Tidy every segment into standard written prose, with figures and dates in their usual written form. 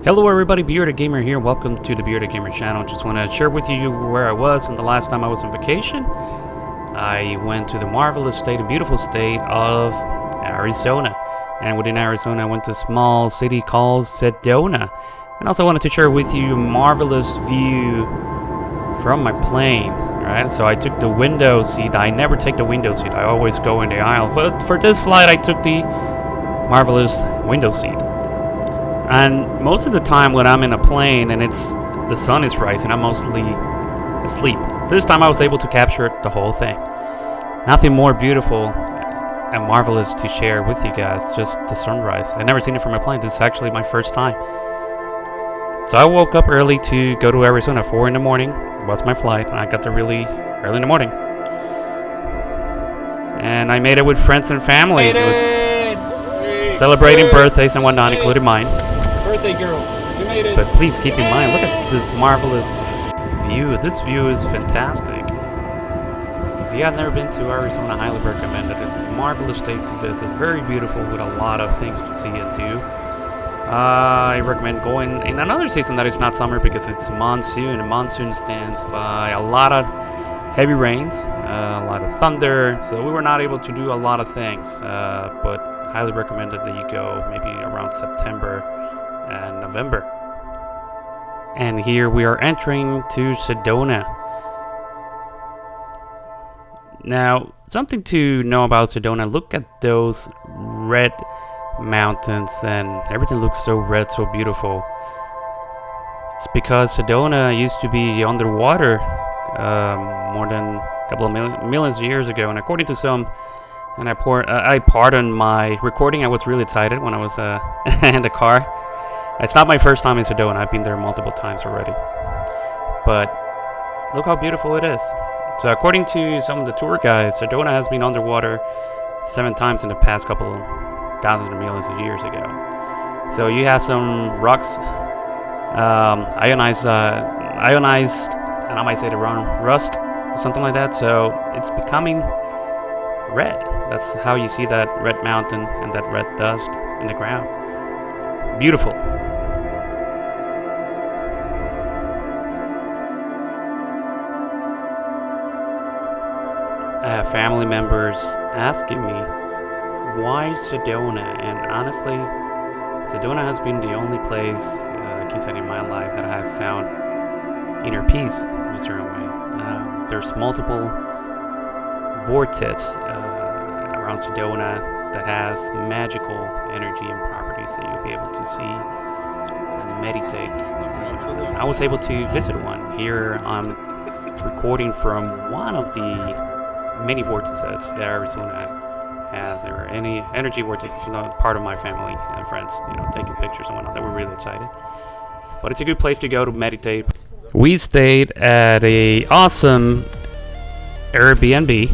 Hello everybody, Bearded Gamer here. Welcome to the Bearded Gamer channel. Just want to share with you where I was and the last time I was on vacation. I went to the marvelous state, a beautiful state of Arizona. And within Arizona, I went to a small city called Sedona. And also wanted to share with you a marvelous view from my plane. Alright, so I took the window seat. I never take the window seat. I always go in the aisle. But for this flight, I took the marvelous window seat. And most of the time when I'm in a plane and the sun is rising, I'm mostly asleep. This time I was able to capture the whole thing. Nothing more beautiful and marvelous to share with you guys, just the sunrise. I've never seen it from a plane. This is actually my first time. So I woke up early to go to Arizona, 4 in the morning. Was my flight, and I got there really early in the morning. And I made it with friends and family. It was celebrating birthdays and whatnot, including mine. Birthday girl, you made it. But please keep in mind, look at this marvelous view. This view is fantastic. If you have never been to Arizona, I highly recommend it. It's a marvelous state to visit. Very beautiful with a lot of things to see and do. I recommend going in another season that is not summer because it's monsoon. And monsoon stands by a lot of heavy rains, a lot of thunder. So we were not able to do a lot of things, but highly recommended that you go maybe around September and November. And here we are entering to Sedona. Now, something to know about Sedona, look at those red mountains, and everything looks so red, so beautiful. It's because Sedona used to be underwater more than a couple of millions of years ago, and according to some, and I pardon my recording, I was really excited when I was in the car. It's not my first time in Sedona. I've been there multiple times already. But look how beautiful it is. So according to some of the tour guides, Sedona has been underwater 7 times in the past couple of thousands of millions of years ago. So you have some rocks, ionized, and I might say the wrong, rust, something like that. So it's becoming red. That's how you see that red mountain and that red dust in the ground. Beautiful. I have family members asking me why Sedona, and honestly, Sedona has been the only place, I can say in my life, that I have found inner peace in a certain way. There's multiple vortex around Sedona that has magical energy and properties that you'll be able to see and meditate. I was able to visit one. Here I'm recording from one of the many vortices that Arizona has. There are any energy vortices, not part of my family and friends, taking pictures and whatnot. They were really excited. But it's a good place to go to meditate. We stayed at a awesome Airbnb,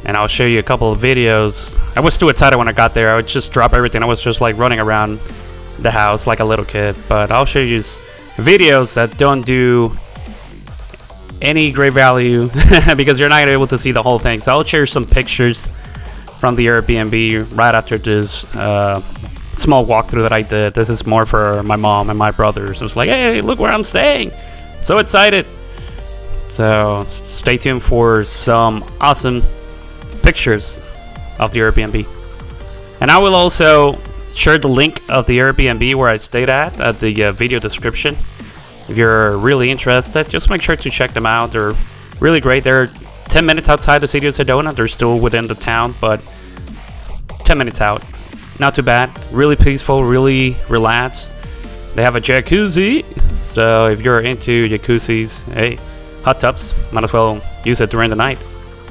and I'll show you a couple of videos. I was too excited when I got there. I would just drop everything. I was just like running around the house like a little kid. But I'll show you videos that don't do any great value because you're not able to see the whole thing. So I'll share some pictures from the Airbnb right after this small walkthrough that I did. This is more for my mom and my brothers. It was like, hey, look where I'm staying. So excited. So stay tuned for some awesome pictures of the Airbnb. And I will also share the link of the Airbnb where I stayed at the video description. If you're really interested, just make sure to check them out. They're really great. They're 10 minutes outside the city of Sedona. They're still within the town, but 10 minutes out. Not too bad. Really peaceful, really relaxed. They have a jacuzzi. So if you're into jacuzzis, hey, hot tubs, might as well use it during the night,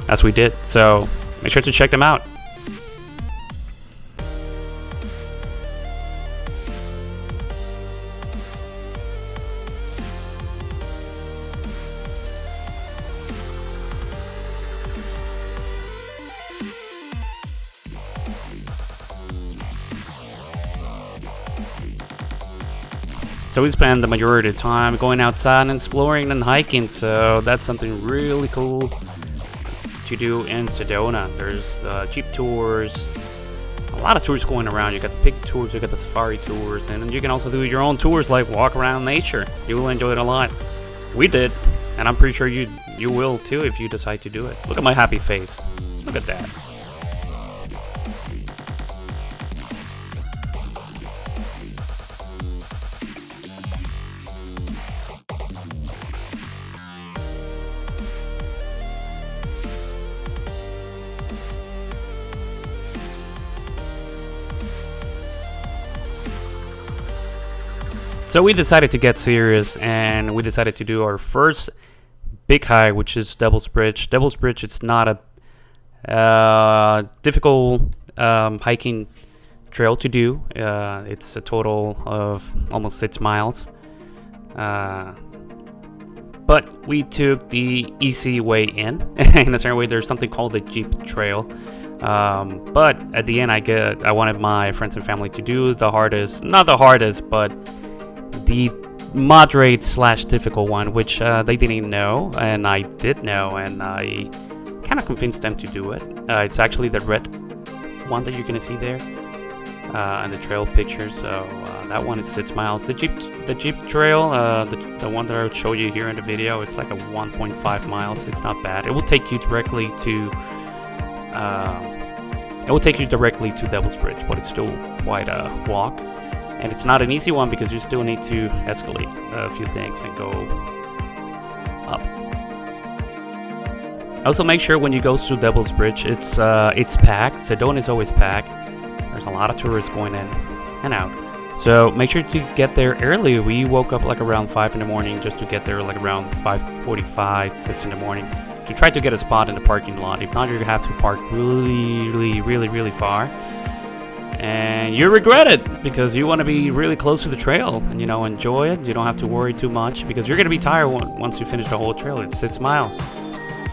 as we did. So make sure to check them out. So we spend the majority of the time going outside and exploring and hiking, so that's something really cool to do in Sedona. There's jeep tours, a lot of tours going around. You got the pig tours, you got the safari tours, and you can also do your own tours like walk around nature. You will enjoy it a lot. We did, and I'm pretty sure you will too if you decide to do it. Look at my happy face. Look at that. So we decided to get serious, and we decided to do our first big hike, which is Devil's Bridge. Devil's Bridge, it's not a difficult hiking trail to do. It's a total of almost 6 miles. But we took the easy way in. In a certain way, there's something called the Jeep Trail. But at the end, I wanted my friends and family to do the hardest, not the hardest, but the moderate / difficult one, which they didn't know, and I did know, and I kind of convinced them to do it. It's actually the red one that you're gonna see there, and the trail picture. So that one is 6 miles. The Jeep Trail, the one that I would show you here in the video, it's like a 1.5 miles. It's not bad. It will take you directly to Devil's Bridge, but it's still quite a walk. And it's not an easy one because you still need to escalate a few things and go up. Also, make sure when you go through Devil's Bridge, it's packed. Sedona is always packed. There's a lot of tourists going in and out. So make sure to get there early. We woke up like around 5 in the morning just to get there like around 5:45, 6 in the morning to try to get a spot in the parking lot. If not, you're gonna have to park really far. And you regret it because you want to be really close to the trail and, you know, enjoy it. You don't have to worry too much because you're going to be tired once you finish the whole trail. It's 6 miles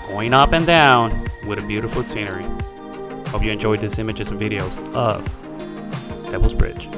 going up and down with a beautiful scenery. Hope you enjoyed these images and videos of Devil's Bridge.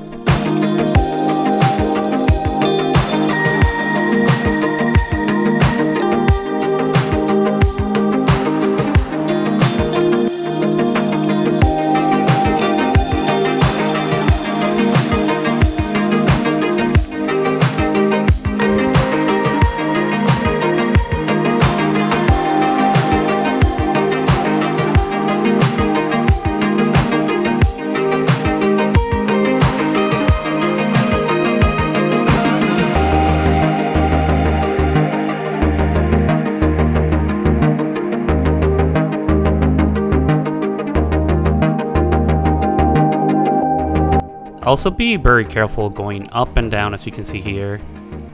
Also be very careful going up and down, as you can see here.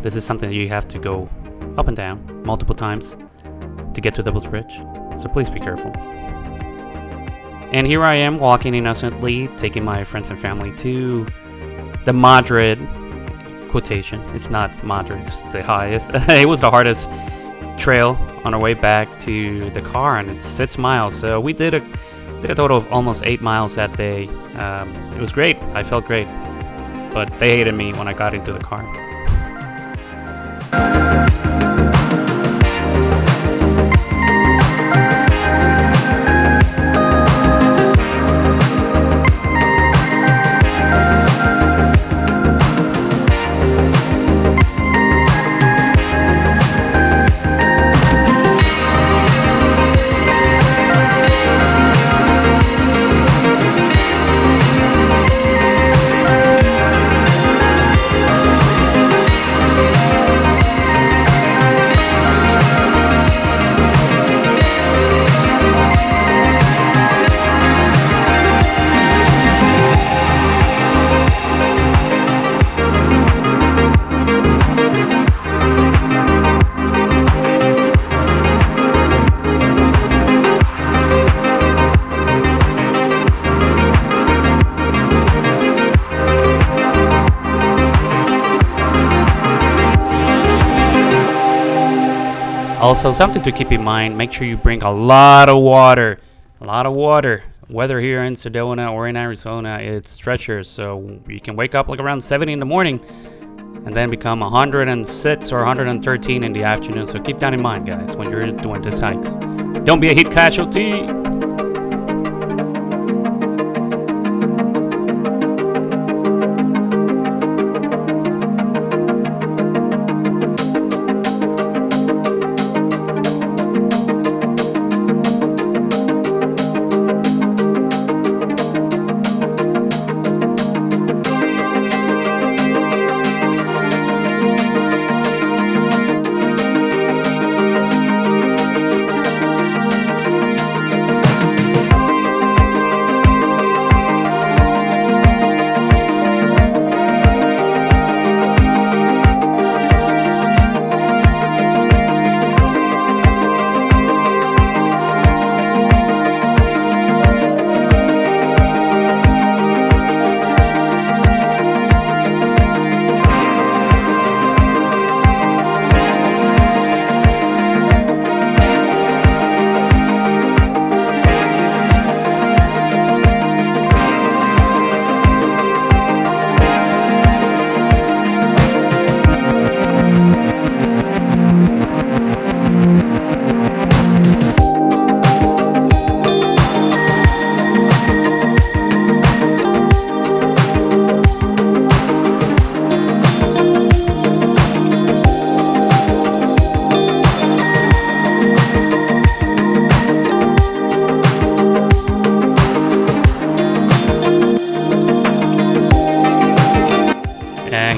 This is something you have to go up and down multiple times to get to Devil's Bridge, so please be careful. And here I am walking innocently, taking my friends and family to the moderate quotation. It's not moderate, it's the highest. It was the hardest trail on our way back to the car, and it's 6 miles. So we did a total of almost 8 miles that day. It was great. I felt great, but they hated me when I got into the car. Also, something to keep in mind, make sure you bring a lot of water. A lot of water. Weather here in Sedona or in Arizona, it's treacherous, so you can wake up like around 7 in the morning and then become 106 or 113 in the afternoon. So keep that in mind, guys, when you're doing these hikes. Don't be a heat casualty.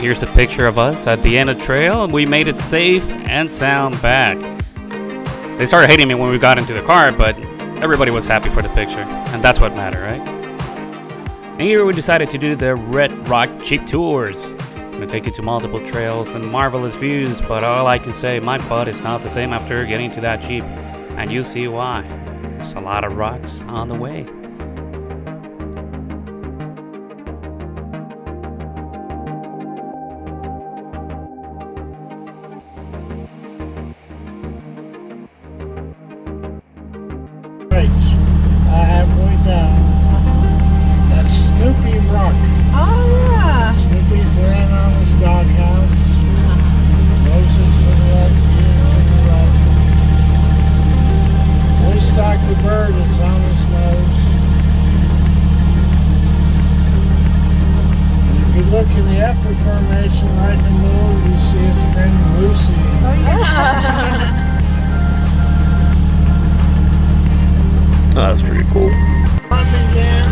here's a picture of us at the end of the trail, and we made it safe and sound back. They started hating me when we got into the car, but everybody was happy for the picture, and that's what mattered, right? And here we decided to do the Red Rock Jeep Tours. It's gonna take you to multiple trails and marvelous views, but all I can say, my butt is not the same after getting to that Jeep, and you see why. There's a lot of rocks on the way. Right, halfway down. That's Snoopy Rock. Oh, yeah. Snoopy's laying on his doghouse. Moses to the left, Peter to the right. Woodstock the bird is on his nose. And if you look in the upper formation right in the middle, you see his friend Lucy. Oh, yeah. Oh, that's pretty cool. Fun begins.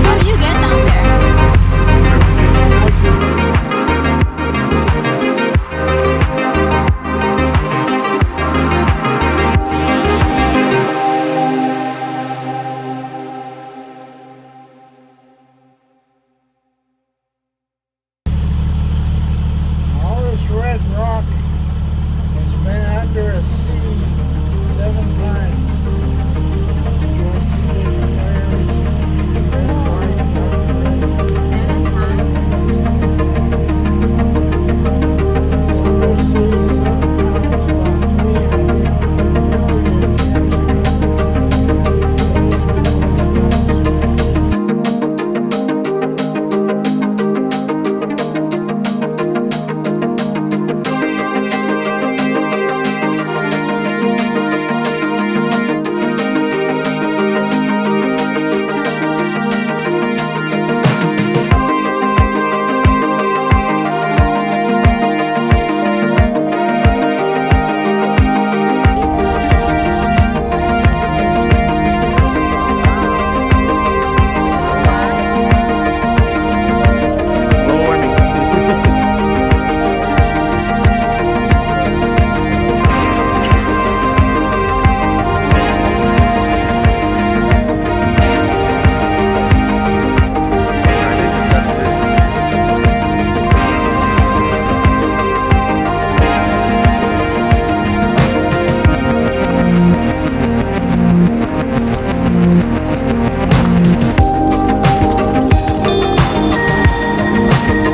How do you get down there? All this red rock has been under a sea 7 times. Join 2 different layers. Red, white, dark red. Under sea 7 times, about 300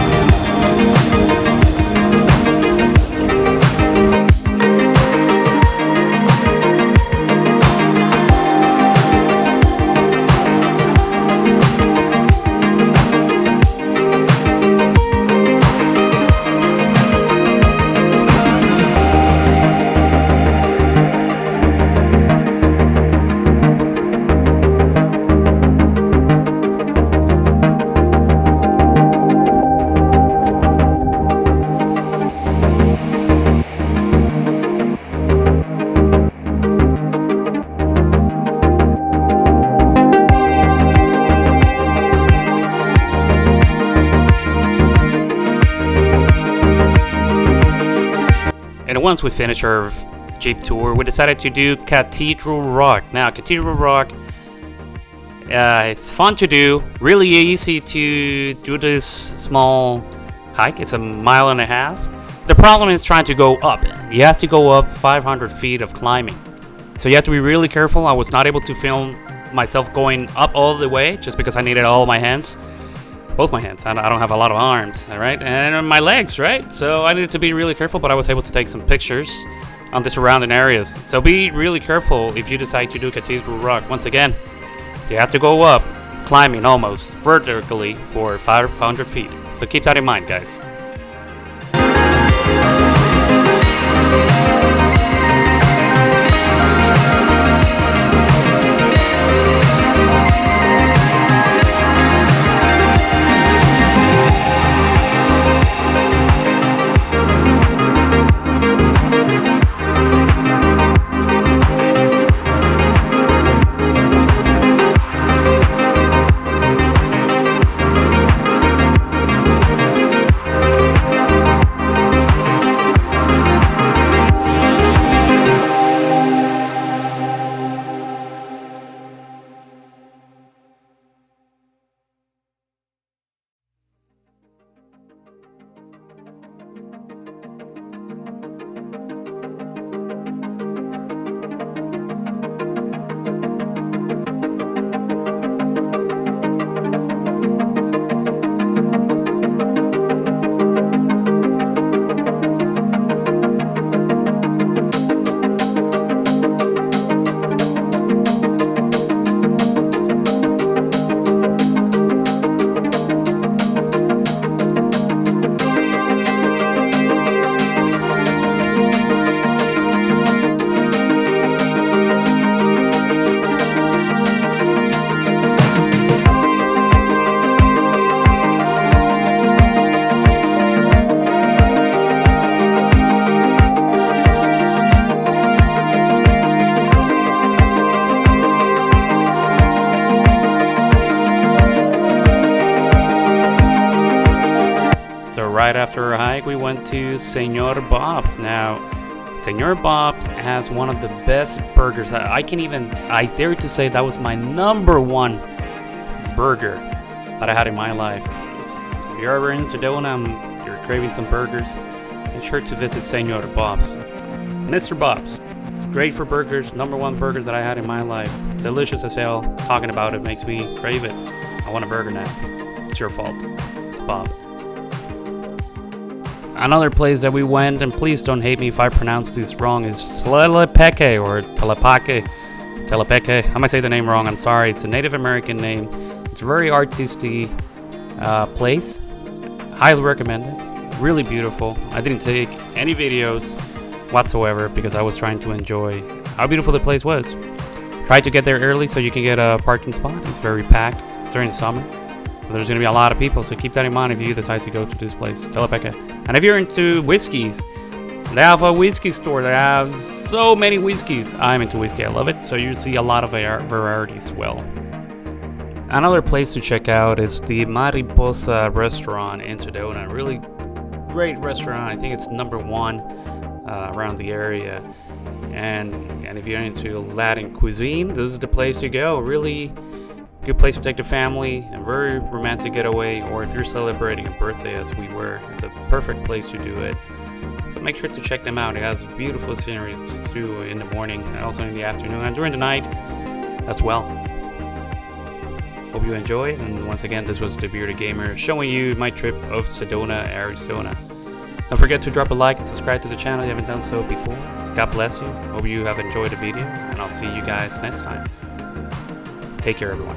million. And once we finished our Jeep tour, we decided to do Cathedral Rock. Now, Cathedral Rock It's fun to do, really easy to do this small hike. It's a mile and a half. The problem is trying to go up. You have to go up 500 feet of climbing. So you have to be really careful. I was not able to film myself going up all the way just because I needed all my hands. Both my hands. I don't have a lot of arms, all right? And my legs, right? So I needed to be really careful, but I was able to take some pictures on the surrounding areas. So be really careful if you decide to do Cathedral Rock. Once again, you have to go up, climbing almost vertically for 500 feet. So keep that in mind, guys. Right after our hike, we went to Senor Bob's. Now, Senor Bob's has one of the best burgers. I dare to say that was my #1 burger that I had in my life. If you're ever in Sedona and you're craving some burgers, make sure to visit Senor Bob's. Mr. Bob's. It's great for burgers. #1 burgers that I had in my life. Delicious as hell. Talking about it makes me crave it. I want a burger now. It's your fault, Bob. Another place that we went, and please don't hate me if I pronounce this wrong, is Telepeke or Telepake. Telepeke. I might say the name wrong, I'm sorry. It's a Native American name. It's a very artistic place. Highly recommend it. Really beautiful. I didn't take any videos whatsoever because I was trying to enjoy how beautiful the place was. Try to get there early so you can get a parking spot. It's very packed during the summer. There's going to be a lot of people, so keep that in mind if you decide to go to this place, Telepeke. And if you're into whiskeys, they have a whiskey store that has so many whiskeys. I'm into whiskey, I love it, so you see a lot of varieties as well. Another place to check out is the Mariposa restaurant in Sedona. Really great restaurant. I think it's #1 around the area. And if you're into Latin cuisine, this is the place to go. Really good place to take the family, and very romantic getaway, or if you're celebrating a birthday as we were, it's a perfect place to do it. So make sure to check them out. It has beautiful scenery too in the morning and also in the afternoon and during the night as well. Hope you enjoy it, and once again, this was the Bearded Gamer showing you my trip of Sedona, Arizona. Don't forget to drop a like and subscribe to the channel if you haven't done so before. God bless you. Hope you have enjoyed the video, and I'll see you guys next time. Take care, everyone.